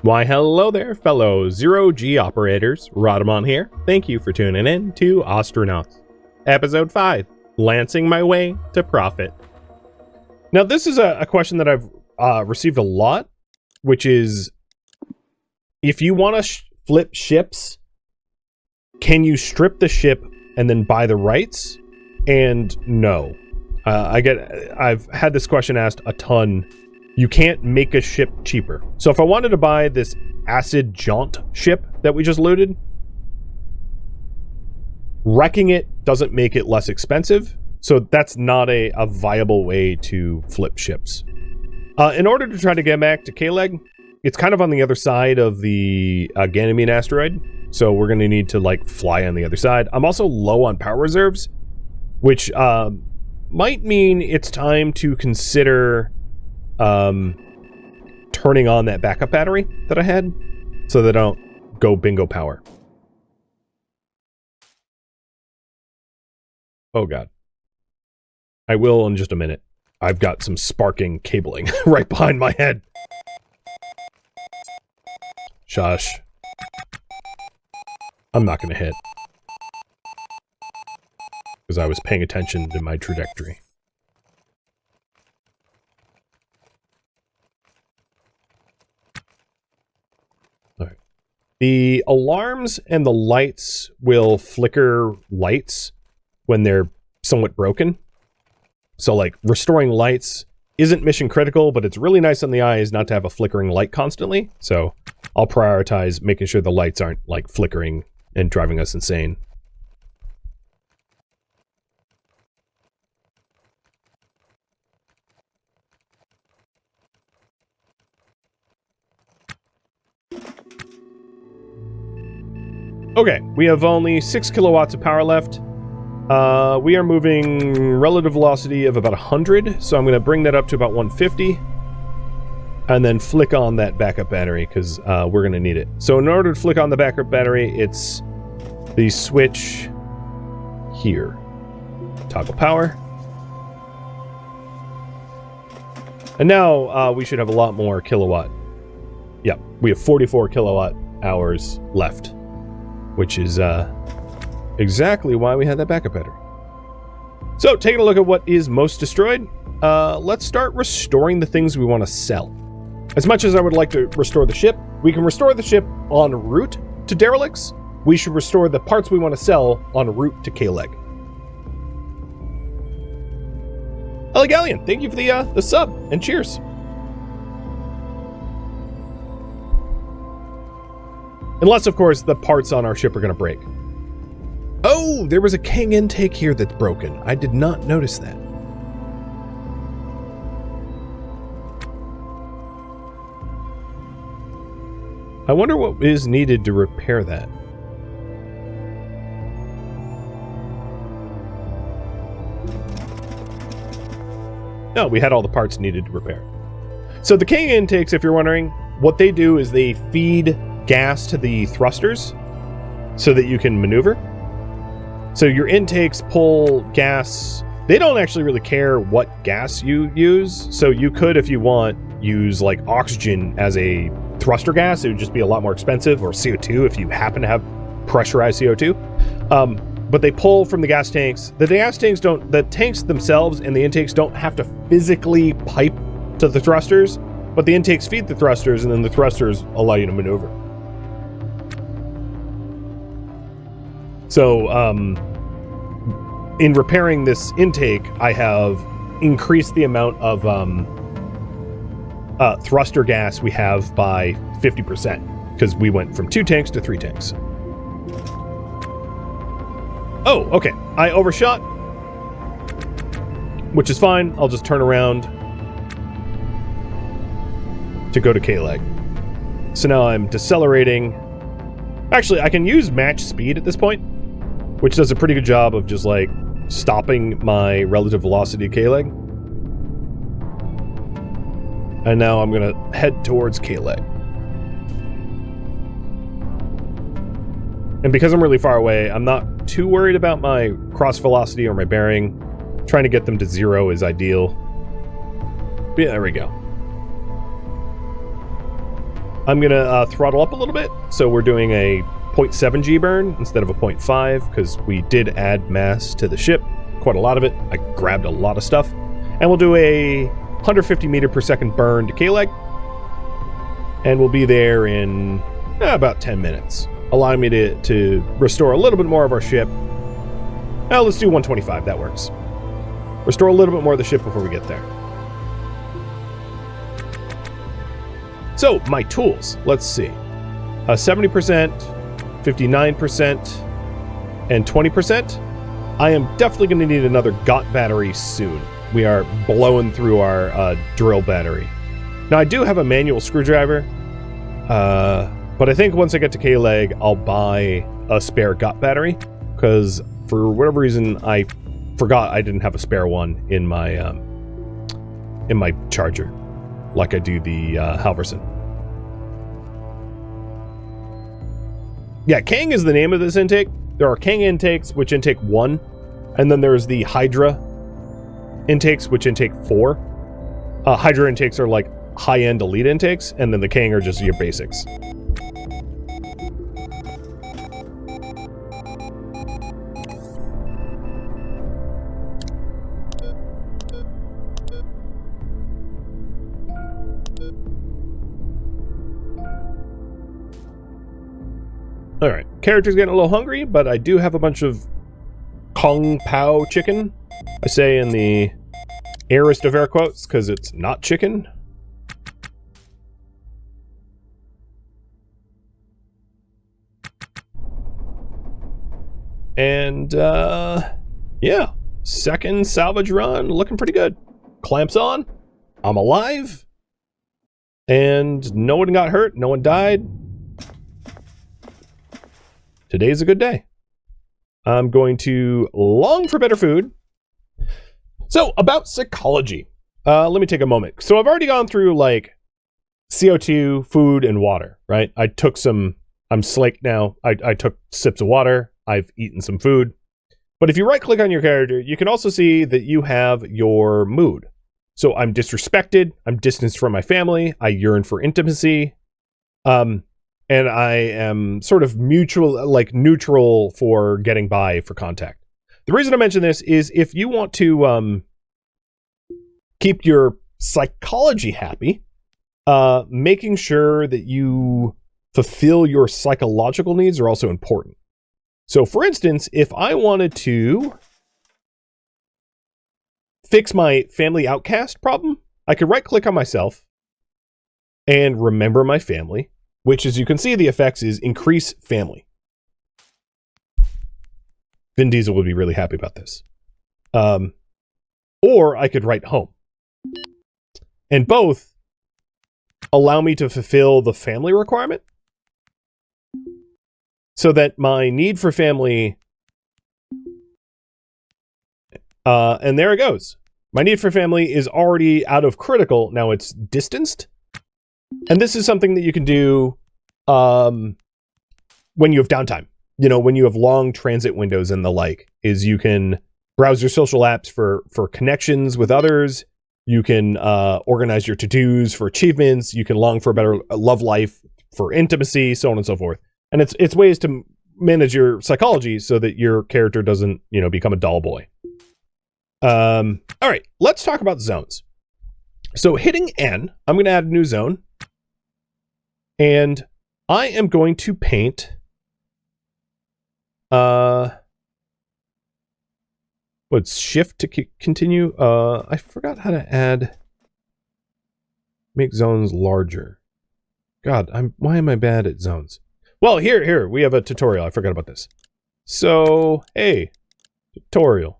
Why hello there, fellow Zero-G operators. Rhadamant here. Thank you for tuning in to Ostranauts. Episode 5, Lancing My Way to Profit. Now this is a question that I've received a lot, which is, if you want to flip ships, can you strip the ship and then buy the rights? And no. I've had this question asked a ton. You can't make a ship cheaper. So if I wanted to buy this acid jaunt ship that we just looted, wrecking it doesn't make it less expensive. So that's not a viable way to flip ships. In order to try to get back to K-Leg, it's kind of on the other side of the Ganymede asteroid. So we're going to need to like fly on the other side. I'm also low on power reserves, which might mean it's time to consider turning on that backup battery that I had so that I don't go bingo power. Oh god. I will in just a minute. I've got some sparking cabling right behind my head. Shush. I'm not gonna hit. Because I was paying attention to my trajectory. Alright. The alarms and the lights will flicker lights when they're somewhat broken. So like restoring lights isn't mission critical, but it's really nice on the eyes not to have a flickering light constantly. So I'll prioritize making sure the lights aren't like flickering and driving us insane. Okay, we have only 6 kilowatts of power left. We are moving relative velocity of about 100, so I'm going to bring that up to about 150. And then flick on that backup battery, because we're going to need it. So in order to flick on the backup battery, it's the switch here. Toggle power. And now we should have a lot more kilowatt. Yep, we have 44 kilowatt hours left, which is exactly why we had that backup battery. So taking a look at what is most destroyed, let's start restoring the things we want to sell. As much as I would like to restore the ship, we can restore the ship en route to derelicts. We should restore the parts we want to sell en route to K-Leg. Hello Galleon, thank you for the sub, and cheers. Unless, of course, the parts on our ship are going to break. Oh, there was a king intake here that's broken. I did not notice that. I wonder what is needed to repair that. No, we had all the parts needed to repair. So the king intakes, if you're wondering, what they do is they feed gas to the thrusters so that you can maneuver. So your intakes pull gas. They don't actually really care what gas you use. So you could, if you want, use like oxygen as a thruster gas. It would just be a lot more expensive, or CO2 if you happen to have pressurized CO2. But they pull from the gas tanks. The tanks themselves and the intakes don't have to physically pipe to the thrusters, but the intakes feed the thrusters, and then the thrusters allow you to maneuver. So, in repairing this intake, I have increased the amount of thruster gas we have by 50%, because we went from 2 tanks to 3 tanks. Oh, okay. I overshot, which is fine. I'll just turn around to go to K-Leg. So now I'm decelerating. Actually, I can use match speed at this point, which does a pretty good job of just like stopping my relative velocity to K-Leg. And now I'm gonna head towards K-Leg. And because I'm really far away, I'm not too worried about my cross velocity or my bearing. Trying to get them to 0 is ideal. But yeah, there we go. I'm going to throttle up a little bit. So we're doing a 0.7 G burn instead of a 0.5 because we did add mass to the ship. Quite a lot of it. I grabbed a lot of stuff. And we'll do a 150 meter per second burn to K-leg. And we'll be there in about 10 minutes, allowing me to restore a little bit more of our ship. Well, let's do 125. That works. Restore a little bit more of the ship before we get there. So, my tools. Let's see. 70%, 59%, and 20%. I am definitely going to need another GOT battery soon. We are blowing through our drill battery. Now, I do have a manual screwdriver, but I think once I get to K-leg, I'll buy a spare GOT battery, because for whatever reason, I forgot I didn't have a spare one in my charger, like I do the Halverson. Yeah, Kang is the name of this intake. There are Kang intakes, which intake 1, and then there's the Hydra intakes, which intake 4. Hydra intakes are like high-end elite intakes, and then the Kang are just your basics. Alright, character's getting a little hungry, but I do have a bunch of Kung Pao chicken. I say in the airest of air quotes, because it's not chicken. And, yeah. Second salvage run, looking pretty good. Clamps on. I'm alive. And no one got hurt, no one died. Today's a good day. I'm going to long for better food. So, about psychology. Let me take a moment. So, I've already gone through, like, CO2, food, and water, right? I took some... I'm slaked now. I took sips of water. I've eaten some food. But if you right-click on your character, you can also see that you have your mood. So, I'm disrespected. I'm distanced from my family. I yearn for intimacy. And I am sort of neutral for getting by for contact. The reason I mention this is if you want to keep your psychology happy, making sure that you fulfill your psychological needs are also important. So, for instance, if I wanted to fix my family outcast problem, I could right-click on myself and remember my family, which, as you can see, the effects is increase family. Vin Diesel would be really happy about this. Or I could write home. And both allow me to fulfill the family requirement so that my need for family... and there it goes. My need for family is already out of critical. Now it's distanced. And this is something that you can do when you have downtime. You know, when you have long transit windows and the like, is you can browse your social apps for connections with others. You can organize your to-dos for achievements. You can long for a better love life, for intimacy, so on and so forth. And it's ways to manage your psychology so that your character doesn't, you know, become a doll boy. All right, let's talk about zones. So hitting N, I'm going to add a new zone. And I am going to paint what's shift to continue? I forgot how to make zones larger. God, why am I bad at zones? Well, here, we have a tutorial. I forgot about this. So, hey, tutorial.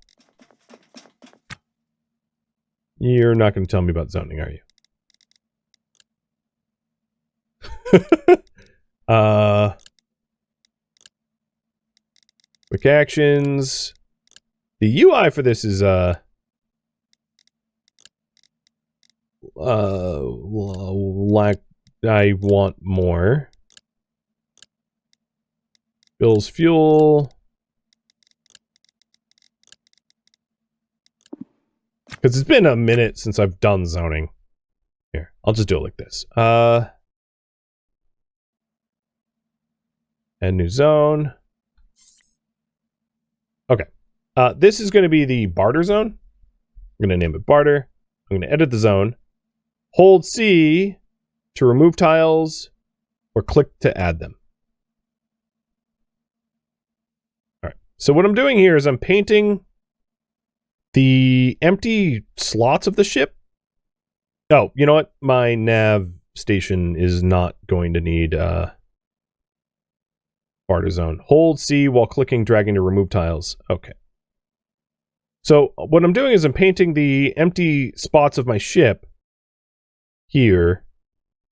You're not going to tell me about zoning, are you? Quick actions. The UI for this is like I want more. Bills fuel. Because it's been a minute since I've done zoning. Here, I'll just do it like this. Add new zone. Okay. This is going to be the barter zone. I'm going to name it barter. I'm going to edit the zone. Hold C to remove tiles or click to add them. All right. So what I'm doing here is I'm painting the empty slots of the ship. Oh, you know what? My nav station is not going to need barter zone. Hold C while clicking, dragging to remove tiles. Okay. So what I'm doing is I'm painting the empty spots of my ship here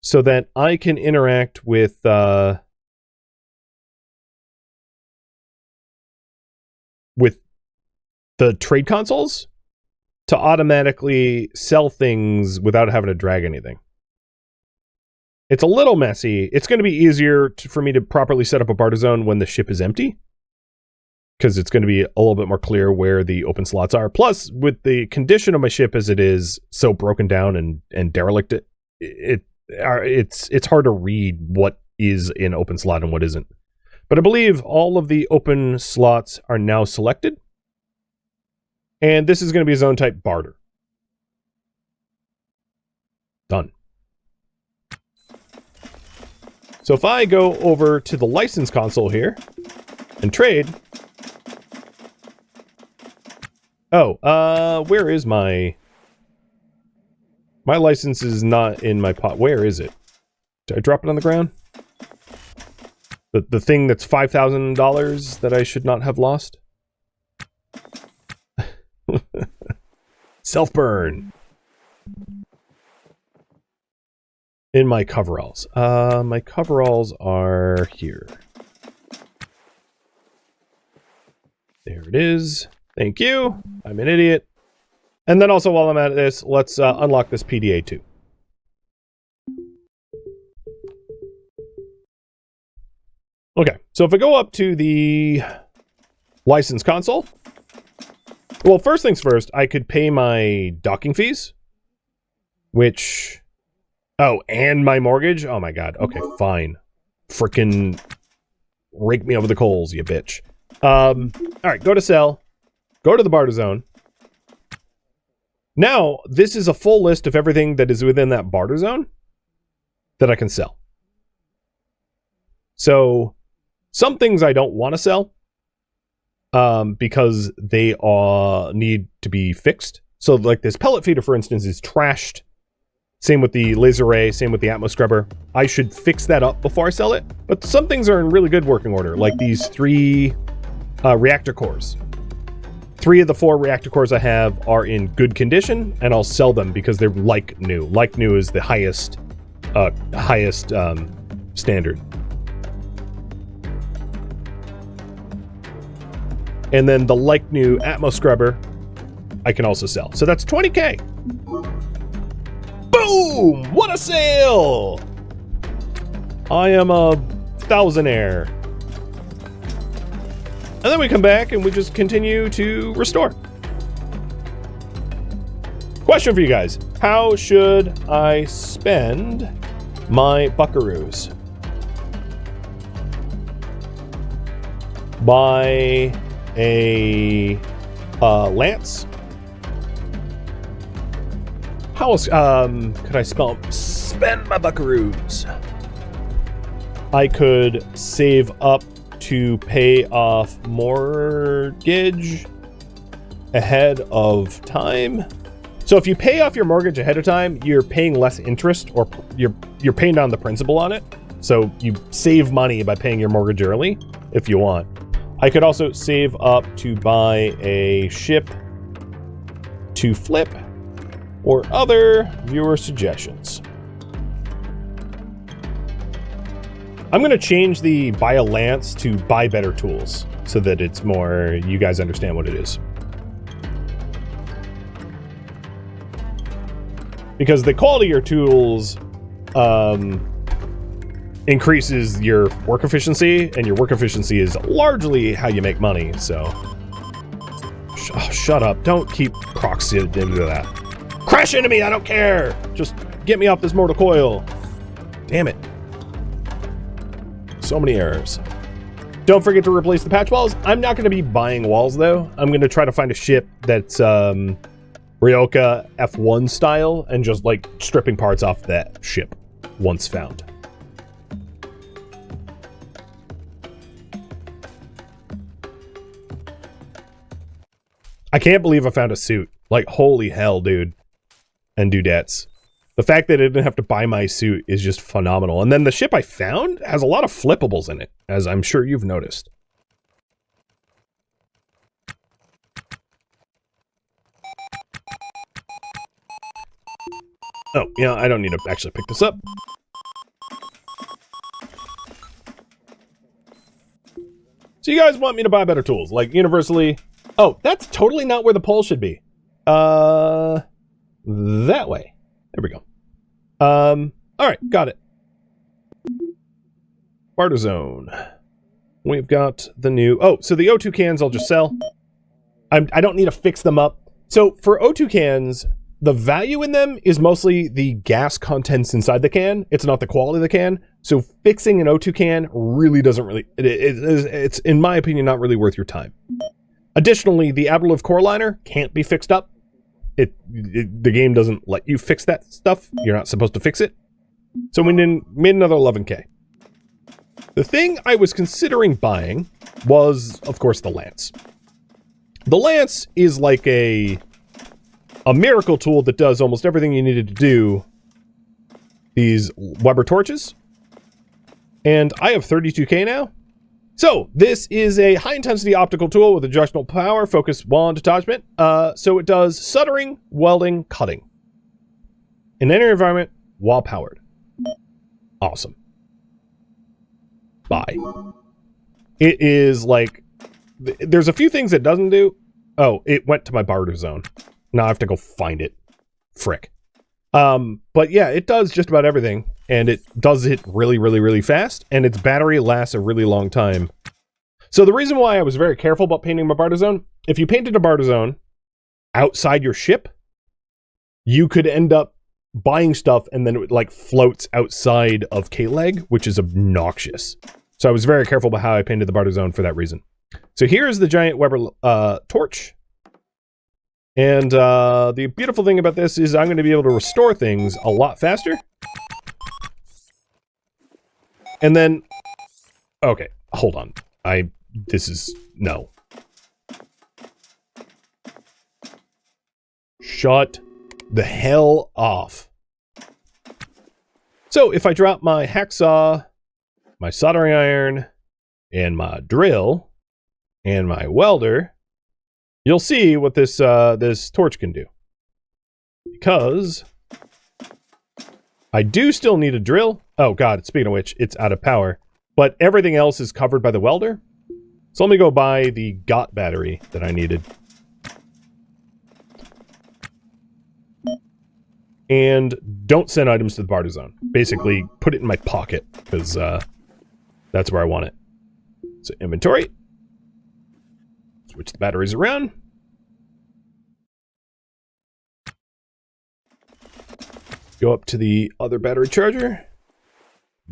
so that I can interact with the trade consoles to automatically sell things without having to drag anything. It's a little messy. It's going to be easier for me to properly set up a barter zone when the ship is empty, because it's going to be a little bit more clear where the open slots are. Plus, with the condition of my ship as it is so broken down and derelict, it's hard to read what is in open slot and what isn't. But I believe all of the open slots are now selected. And this is going to be a zone type barter. Done. So if I go over to the license console here and trade. Oh, where is my license is not in my pot. Where is it? Did I drop it on the ground? The thing that's $5,000 that I should not have lost? Self-burn. In my coveralls. My coveralls are here. There it is. Thank you. I'm an idiot. And then also while I'm at this, let's unlock this PDA too. Okay, so if I go up to the license console, well, first things first, I could pay my docking fees, which, oh, and my mortgage? Oh my god, okay, fine. Frickin' rake me over the coals, you bitch. Alright, go to sell. Go to the barter zone. Now, this is a full list of everything that is within that barter zone that I can sell. So, some things I don't want to sell because they need to be fixed. So, like this pellet feeder, for instance, is trashed. Same with the laser ray, same with the Atmos scrubber. I should fix that up before I sell it. But some things are in really good working order, like these 3 reactor cores. 3 of the 4 reactor cores I have are in good condition, and I'll sell them because they're like new. Like new is the highest standard. And then the like new Atmos scrubber I can also sell. So that's 20k. Boom! What a sale! I am a thousandaire. And then we come back and we just continue to restore. Question for you guys. How should I spend my buckaroos? Buy a lance? How else could I spend my buckaroos? I could save up to pay off mortgage ahead of time. So if you pay off your mortgage ahead of time, you're paying less interest, or you're paying down the principal on it. So you save money by paying your mortgage early if you want. I could also save up to buy a ship to flip or other viewer suggestions. I'm going to change the buy a lance to buy better tools so that it's more, you guys understand what it is. Because the quality of your tools increases your work efficiency, and your work efficiency is largely how you make money, so. Shut up. Don't keep proxying into that. Crash into me, I don't care! Just get me off this mortal coil. Damn it. So many errors. Don't forget to replace the patch walls. I'm not going to be buying walls, though. I'm going to try to find a ship that's Ryoka F1 style and just, like, stripping parts off that ship once found. I can't believe I found a suit. Like, holy hell, dude. And dudettes. The fact that I didn't have to buy my suit is just phenomenal. And then the ship I found has a lot of flippables in it, as I'm sure you've noticed. Oh, yeah, I don't need to actually pick this up. So you guys want me to buy better tools, like universally... Oh, that's totally not where the pole should be. That way. There we go. Alright, got it. Barter zone. We've got the new... Oh, so the O2 cans I'll just sell. I don't need to fix them up. So for O2 cans, the value in them is mostly the gas contents inside the can. It's not the quality of the can. So fixing an O2 can really doesn't really... It's, in my opinion, not really worth your time. Additionally, the Additive core liner can't be fixed up. The game doesn't let you fix that stuff. You're not supposed to fix it. So we made another 11k. The thing I was considering buying was, of course, the lance. The lance is like a miracle tool that does almost everything you needed to do. These Weber torches. And I have 32k now. So, this is a high-intensity optical tool with adjustable power, focus, wand attachment. So it does soldering, welding, cutting. In any environment, while powered. Awesome. Buy. It is like... There's a few things it doesn't do. Oh, it went to my barter zone. Now I have to go find it. Frick. But yeah, it does just about everything. And it does it really, really, really fast. And its battery lasts a really long time. So the reason why I was very careful about painting my barter zone, if you painted a barter zone outside your ship, you could end up buying stuff and then it like floats outside of K-Leg, which is obnoxious. So I was very careful about how I painted the barter zone for that reason. So here is the giant Weber torch. And the beautiful thing about this is I'm going to be able to restore things a lot faster. And then, okay, hold on. No. Shut the hell off. So if I drop my hacksaw, my soldering iron, and my drill, and my welder, you'll see what this this torch can do. Because I do still need a drill. Oh god, speaking of which, it's out of power. But everything else is covered by the welder. So let me go buy the GOT battery that I needed. And don't send items to the barter zone. Basically, put it in my pocket, because that's where I want it. So inventory. Switch the batteries around. Go up to the other battery charger.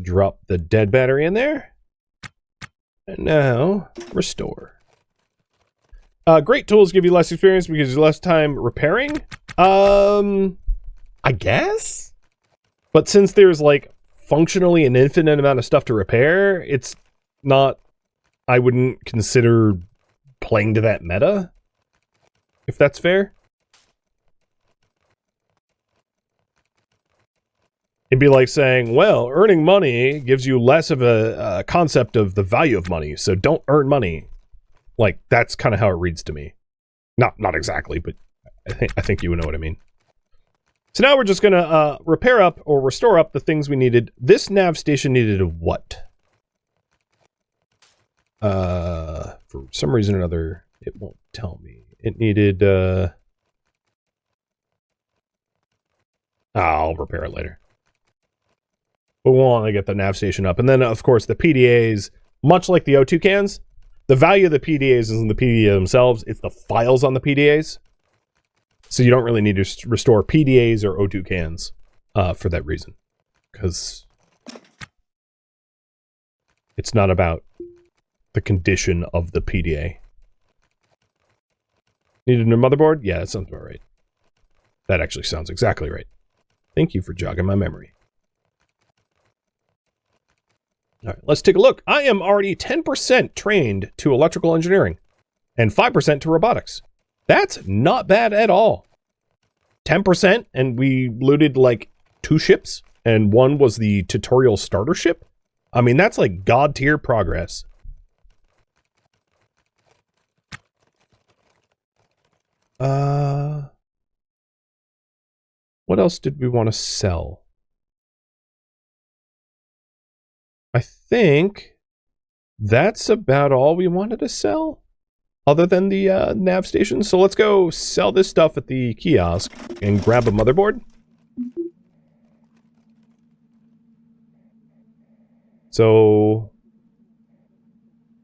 Drop the dead battery in there. And now, restore. Great tools give you less experience because there's less time repairing. I guess? But since there's, like, functionally an infinite amount of stuff to repair, it's not... I wouldn't consider playing to that meta, if that's fair. It'd be like saying, well, earning money gives you less of a concept of the value of money, so don't earn money. Like, that's kind of how it reads to me. Not exactly, but I think you would know what I mean. So now we're just going to repair up or restore up the things we needed. This nav station needed a what? For some reason or another, it won't tell me. It needed... I'll repair it later. But we'll want to get the nav station up. And then, of course, the PDAs, much like the O2 cans, the value of the PDAs isn't the PDA themselves, it's the files on the PDAs. So you don't really need to restore PDAs or O2 cans for that reason. Because it's not about the condition of the PDA. Needed a new motherboard? Yeah, that sounds about right. That actually sounds exactly right. Thank you for jogging my memory. All right, let's take a look. I am already 10% trained to electrical engineering and 5% to robotics. That's not bad at all. 10%, and we looted like 2 ships, and one was the tutorial starter ship. I mean, that's like god tier progress. What else did we want to sell? I think that's about all we wanted to sell, other than the nav station. So let's go sell this stuff at the kiosk and grab a motherboard. So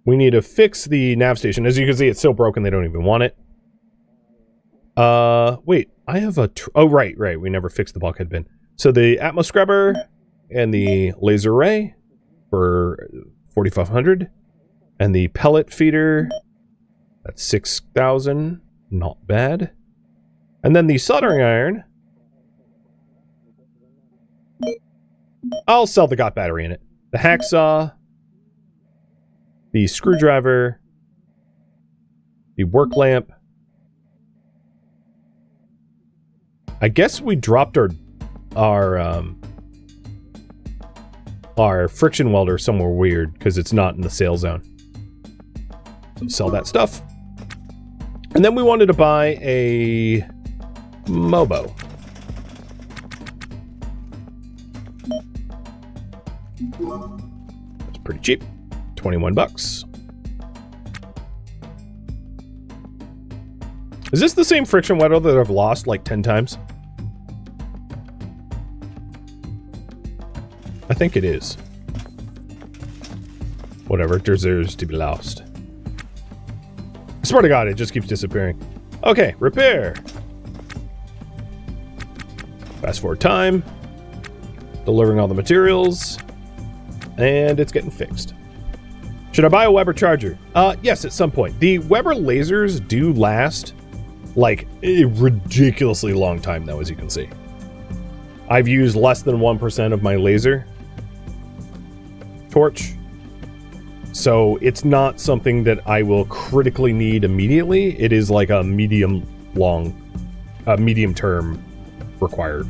we need to fix the nav station. As you can see, it's so broken they don't even want it. Wait, I have a... oh, right. We never fixed the bulkhead bin. So the Atmos scrubber and the laser ray for 4,500. And the pellet feeder, that's 6,000. Not bad. And then the soldering iron. I'll sell the got battery in it. The hacksaw. The screwdriver. The work lamp. I guess we dropped our friction welder somewhere weird because it's not in the sale zone. So sell that stuff. And then we wanted to buy a Mobo. It's pretty cheap. 21 bucks. Is this the same friction welder that I've lost like 10 times? I think it is. Whatever, it deserves to be lost. I swear to God, it just keeps disappearing. Okay, repair. Fast forward time. Delivering all the materials. And it's getting fixed. Should I buy a Weber charger? Yes, at some point. The Weber lasers do last like a ridiculously long time though, as you can see. I've used less than 1% of my laser torch. So it's not something that I will critically need immediately. It is like a medium term required.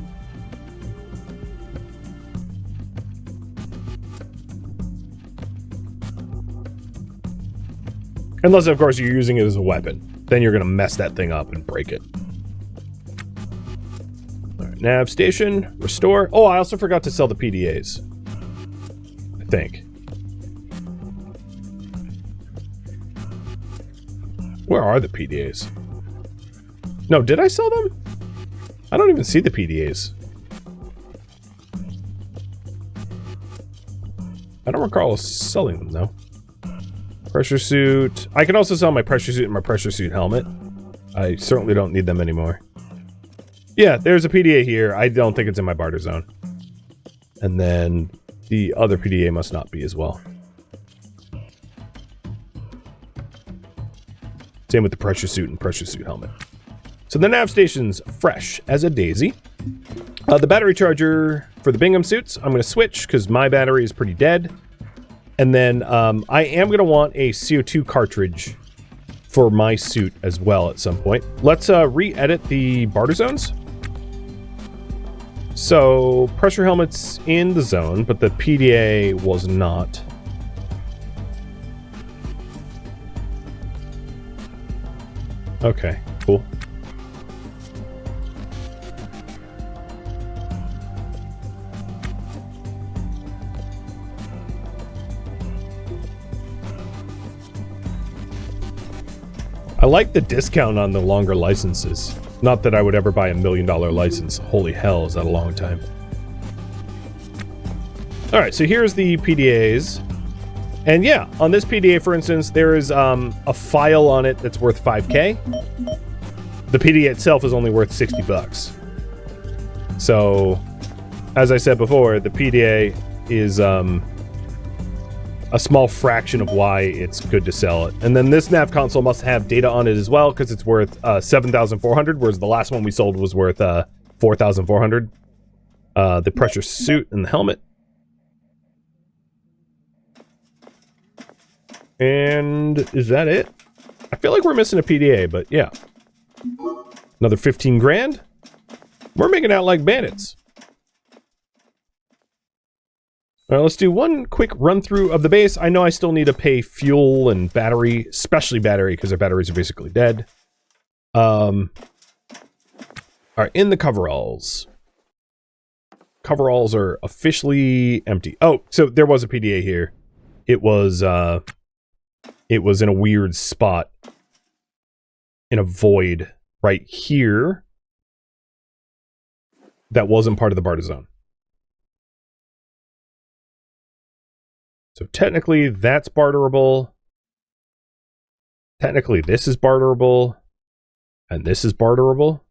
Unless, of course, you're using it as a weapon. Then you're going to mess that thing up and break it. All right, nav station, restore. Oh, I also forgot to sell the PDAs. I think. Where are the PDAs? No, did I sell them? I don't even see the PDAs. I don't recall selling them, though. Pressure suit. I can also sell my pressure suit and my pressure suit helmet. I certainly don't need them anymore. Yeah, there's a PDA here. I don't think it's in my barter zone. And then the other PDA must not be as well. Same with the pressure suit and pressure suit helmet. So the nav station's fresh as a daisy. The battery charger for the Bingham suits, I'm going to switch because my battery is pretty dead. And then I am going to want a CO2 cartridge for my suit as well at some point. Let's re-edit the barter zones. So pressure helmet's in the zone, but the PDA was not. Okay, cool. I like the discount on the longer licenses. Not that I would ever buy $1 million license. Holy hell, is that a long time. Alright, so here's the PDAs. And yeah, on this PDA, for instance, there is a file on it that's worth 5K. The PDA itself is only worth 60 bucks. So, as I said before, the PDA is a small fraction of why it's good to sell it. And then this nav console must have data on it as well, because it's worth 7,400, whereas the last one we sold was worth 4,400. The pressure suit and the helmet. And is that it? I feel like we're missing a PDA, but yeah. Another 15 grand. We're making out like bandits. All right, let's do one quick run through of the base. I know I still need to pay fuel and battery, especially battery, because our batteries are basically dead. All right, in the coveralls. Coveralls are officially empty. Oh, so there was a PDA here. It was in a weird spot. In a void right here. That wasn't part of the barter zone. So technically that's barterable. Technically this is barterable. And this is barterable.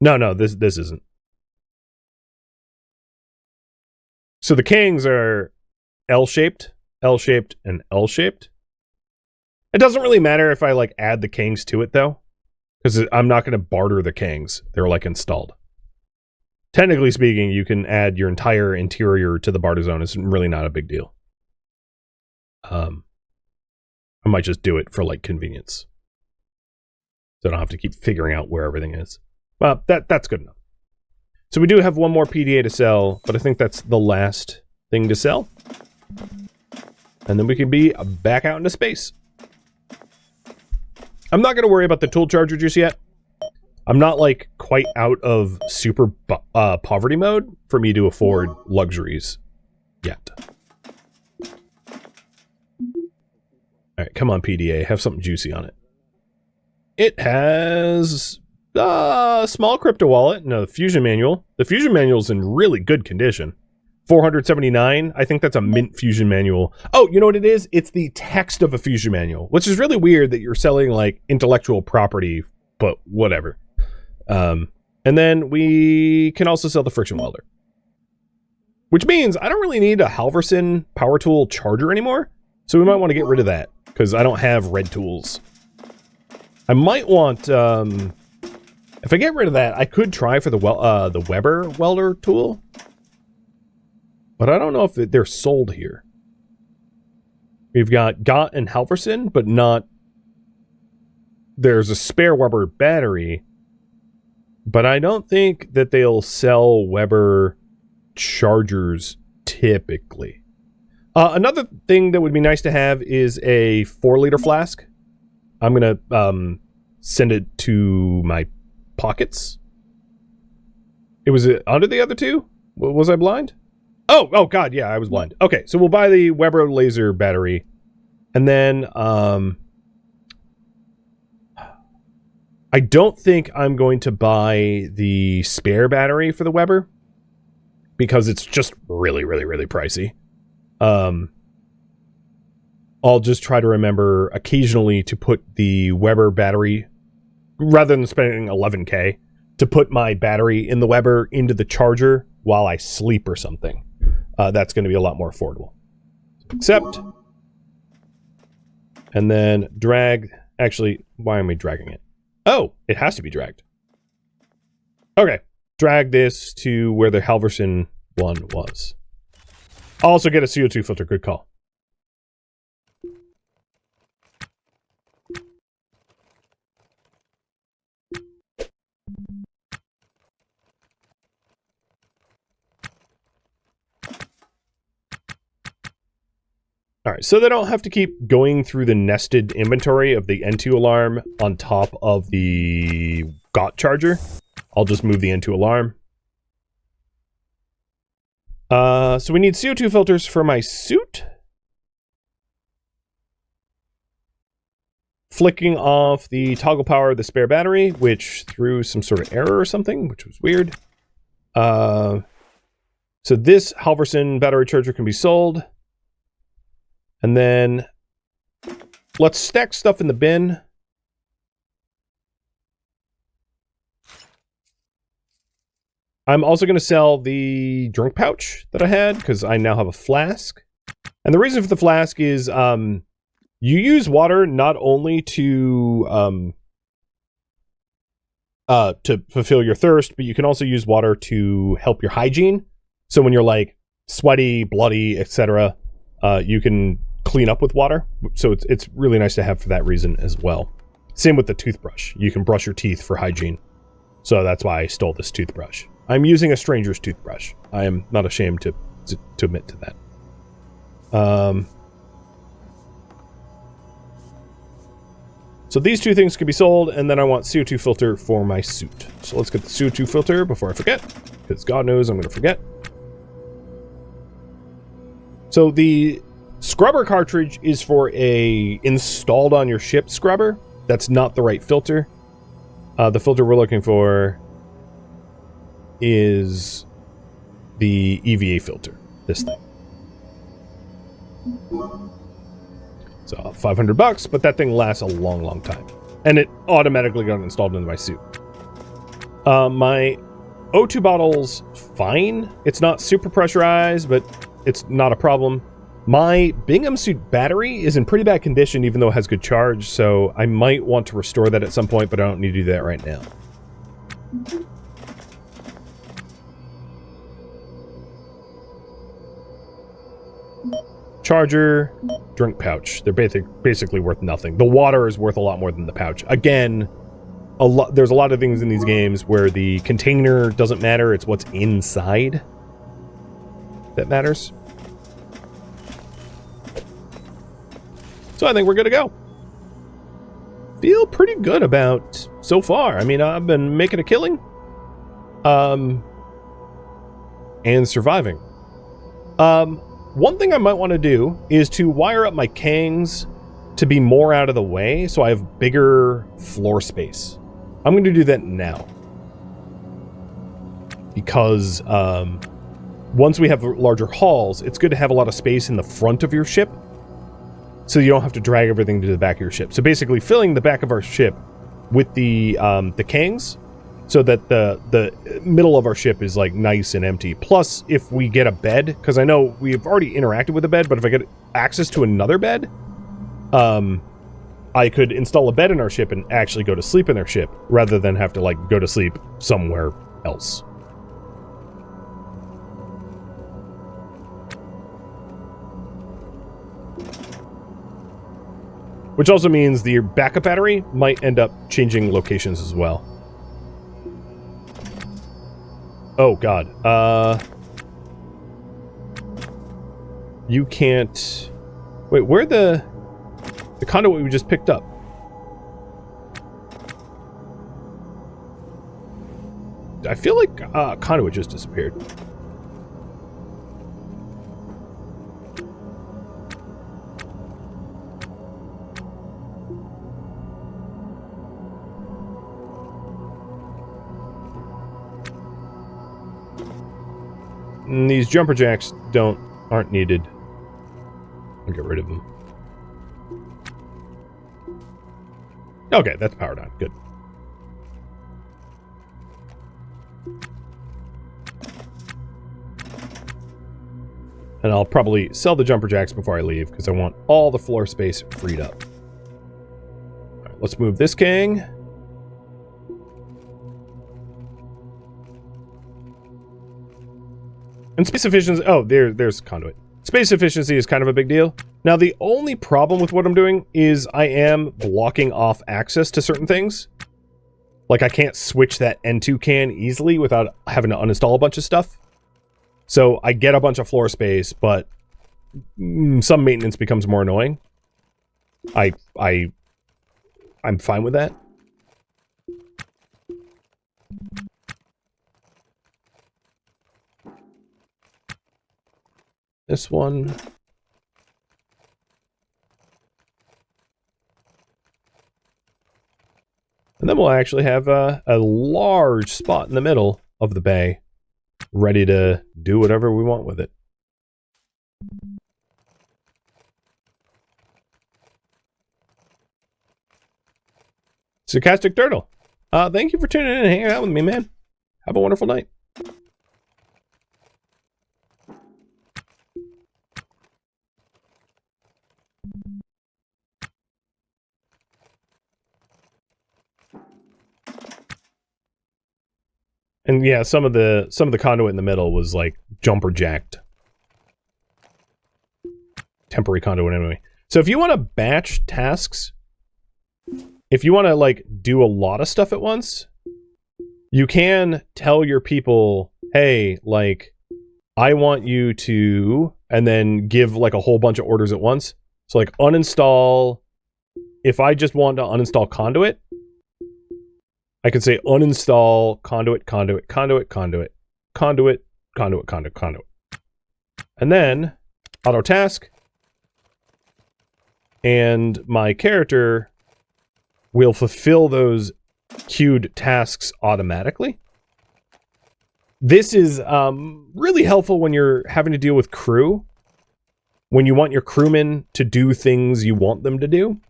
No, this isn't. So the kings are L-shaped, L-shaped, and L-shaped. It doesn't really matter if I like add the kings to it though, because I'm not going to barter the kings. They're like installed. Technically speaking, you can add your entire interior to the barter zone. It's really not a big deal. I might just do it for like convenience, so I don't have to keep figuring out where everything is. Well, that's good enough. So we do have one more PDA to sell, but I think that's the last thing to sell. And then we can be back out into space. I'm not going to worry about the tool charger just yet. I'm not like quite out of super poverty mode for me to afford luxuries yet. All right, come on PDA, have something juicy on it. It has a small crypto wallet and a fusion manual. The fusion manual is in really good condition. 479. I think that's a mint fusion manual. Oh, you know what it is? It's the text of a fusion manual, which is really weird that you're selling like intellectual property, but whatever. And then we can also sell the friction welder, which means I don't really need a Halverson power tool charger anymore. So we might want to get rid of that because I don't have red tools. I might want, if I get rid of that, I could try for the Weber welder tool. But I don't know if they're sold here. We've got Gott and Halverson, but not... There's a spare Weber battery, but I don't think that they'll sell Weber chargers typically. Another thing that would be nice to have is a 4-liter flask. I'm going to send it to my pockets. It was under the other two? Was I blind? Oh God, yeah, I was blind. Okay, so we'll buy the Weber laser battery. And then, I don't think I'm going to buy the spare battery for the Weber because it's just really, really, really pricey. I'll just try to remember occasionally to put the Weber battery, rather than spending 11K, to put my battery in the Weber into the charger while I sleep or something. That's going to be a lot more affordable. Accept. And then drag. Actually, why am I dragging it? Oh, it has to be dragged. Okay. Drag this to where the Halverson one was. I'll also get a CO2 filter. Good call. All right, so they don't have to keep going through the nested inventory of the N2 alarm on top of the Gott charger. I'll just move the N2 alarm. So we need CO2 filters for my suit. Flicking off the toggle power of the spare battery, which threw some sort of error or something, which was weird. So this Halverson battery charger can be sold. And then let's stack stuff in the bin. I'm also going to sell the drink pouch that I had because I now have a flask. And the reason for the flask is you use water not only to fulfill your thirst, but you can also use water to help your hygiene. So when you're like sweaty, bloody, etc., you can clean up with water. So it's really nice to have for that reason as well. Same with the toothbrush. You can brush your teeth for hygiene. So that's why I stole this toothbrush. I'm using a stranger's toothbrush. I am not ashamed to admit to that. So these two things can be sold, and then I want CO2 filter for my suit. So let's get the CO2 filter before I forget, because God knows I'm going to forget. So the scrubber cartridge is for a installed on your ship scrubber. That's not the right filter. The filter we're looking for is the EVA filter, this thing. So $500, but that thing lasts a long, long time. And it automatically got installed into my suit. My O2 bottle's fine. It's not super pressurized, but it's not a problem. My Bingham suit battery is in pretty bad condition, even though it has good charge, so I might want to restore that at some point, but I don't need to do that right now. Charger, drink pouch. They're basically worth nothing. The water is worth a lot more than the pouch. Again, there's a lot of things in these games where the container doesn't matter. It's what's inside that matters. So I think we're good to go. Feel pretty good about so far. I mean, I've been making a killing. And surviving. One thing I might want to do is to wire up my Kangs to be more out of the way so I have bigger floor space. I'm going to do that now. Because once we have larger halls, it's good to have a lot of space in the front of your ship so you don't have to drag everything to the back of your ship. So basically filling the back of our ship with the Kangs so that the middle of our ship is like nice and empty. Plus, if we get a bed, because I know we've already interacted with a bed, but if I get access to another bed, I could install a bed in our ship and actually go to sleep in our ship rather than have to like go to sleep somewhere else. Which also means the backup battery might end up changing locations as well. Oh, God. You can't... Wait, where the conduit we just picked up? I feel like conduit just disappeared. And these jumper jacks aren't needed. I'll get rid of them. Okay, that's powered on. Good. And I'll probably sell the jumper jacks before I leave because I want all the floor space freed up. All right, let's move this Kang. And space efficiency... Oh, there's conduit. Space efficiency is kind of a big deal. Now, the only problem with what I'm doing is I am blocking off access to certain things. Like, I can't switch that N2 can easily without having to uninstall a bunch of stuff. So, I get a bunch of floor space, but some maintenance becomes more annoying. I'm fine with that. This one. And then we'll actually have a large spot in the middle of the bay, ready to do whatever we want with it. Sarcastic Turtle, thank you for tuning in and hanging out with me, man. Have a wonderful night. And yeah, some of the conduit in the middle was like jumper jacked. Temporary conduit anyway. So if you want to batch tasks, if you want to like do a lot of stuff at once, you can tell your people, hey, like, I want you to, and then give like a whole bunch of orders at once. So like uninstall, if I just want to uninstall conduit, I can say uninstall conduit, conduit, conduit, conduit, conduit, conduit, conduit, conduit. And then auto task, and my character will fulfill those queued tasks automatically. This is really helpful when you're having to deal with crew. When you want your crewmen to do things you want them to do,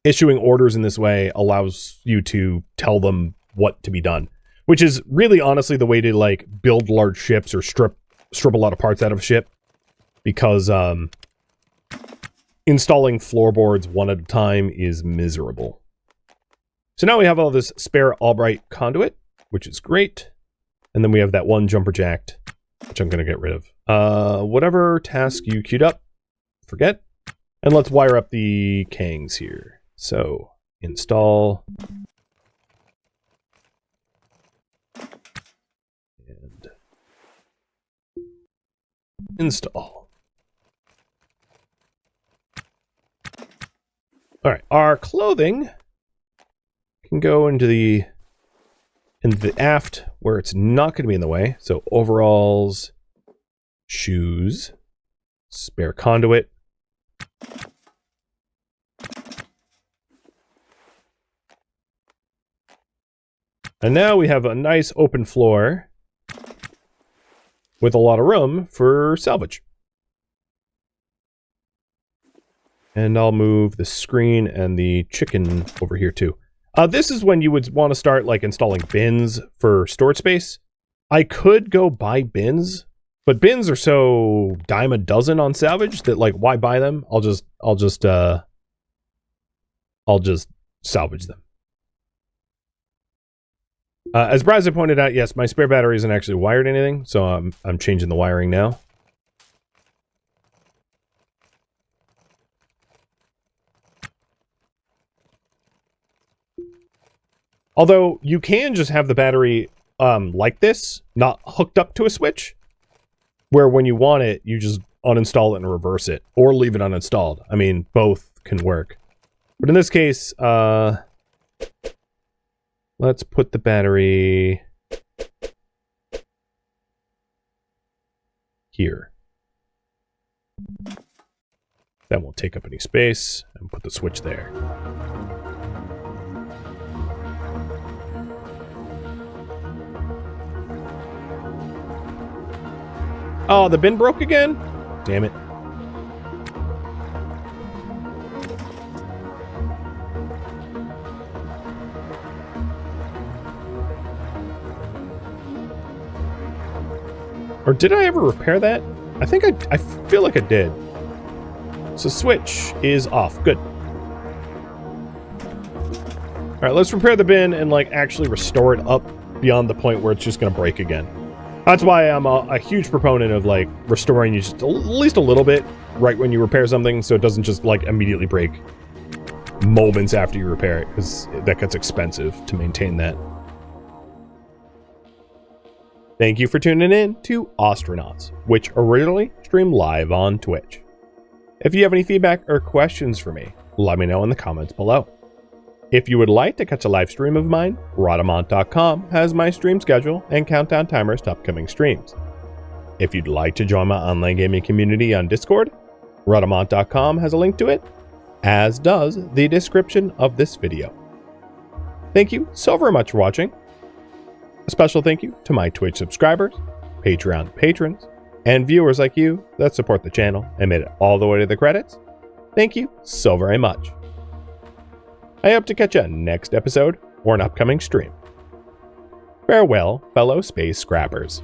issuing orders in this way allows you to tell them what to be done, which is really honestly the way to like build large ships or strip a lot of parts out of a ship, because installing floorboards one at a time is miserable. So now we have all this spare Albright conduit, which is great. And then we have that one jumper jacked, which I'm going to get rid of. Whatever task you queued up, forget. And let's wire up the Kangs here. So, install. And install. All right, our clothing can go into the aft where it's not going to be in the way. So overalls, shoes, spare conduit. And now we have a nice open floor with a lot of room for salvage. And I'll move the screen and the chicken over here too. This is when you would want to start like installing bins for storage space. I could go buy bins, but bins are so dime a dozen on Salvage that like, why buy them? I'll just salvage them. As Brazza pointed out, yes, my spare battery isn't actually wired anything, so I'm changing the wiring now. Although you can just have the battery like this, not hooked up to a switch, where when you want it, you just uninstall it and reverse it, or leave it uninstalled. I mean, both can work. But in this case, let's put the battery here. That won't take up any space, and put the switch there. Oh, the bin broke again? Damn it. Or did I ever repair that? I think I feel like I did. So switch is off. Good. All right, let's repair the bin and like actually restore it up beyond the point where it's just going to break again. That's why I'm a huge proponent of like restoring you just at least a little bit right when you repair something, so it doesn't just like immediately break moments after you repair it, because that gets expensive to maintain that. Thank you for tuning in to Ostranauts, which originally streamed live on Twitch. If you have any feedback or questions for me, let me know in the comments below. If you would like to catch a live stream of mine, Rhadamant.com has my stream schedule and countdown timers to upcoming streams. If you'd like to join my online gaming community on Discord, Rhadamant.com has a link to it, as does the description of this video. Thank you so very much for watching. A special thank you to my Twitch subscribers, Patreon patrons, and viewers like you that support the channel and made it all the way to the credits. Thank you so very much. I hope to catch you next episode or an upcoming stream. Farewell, fellow space scrappers.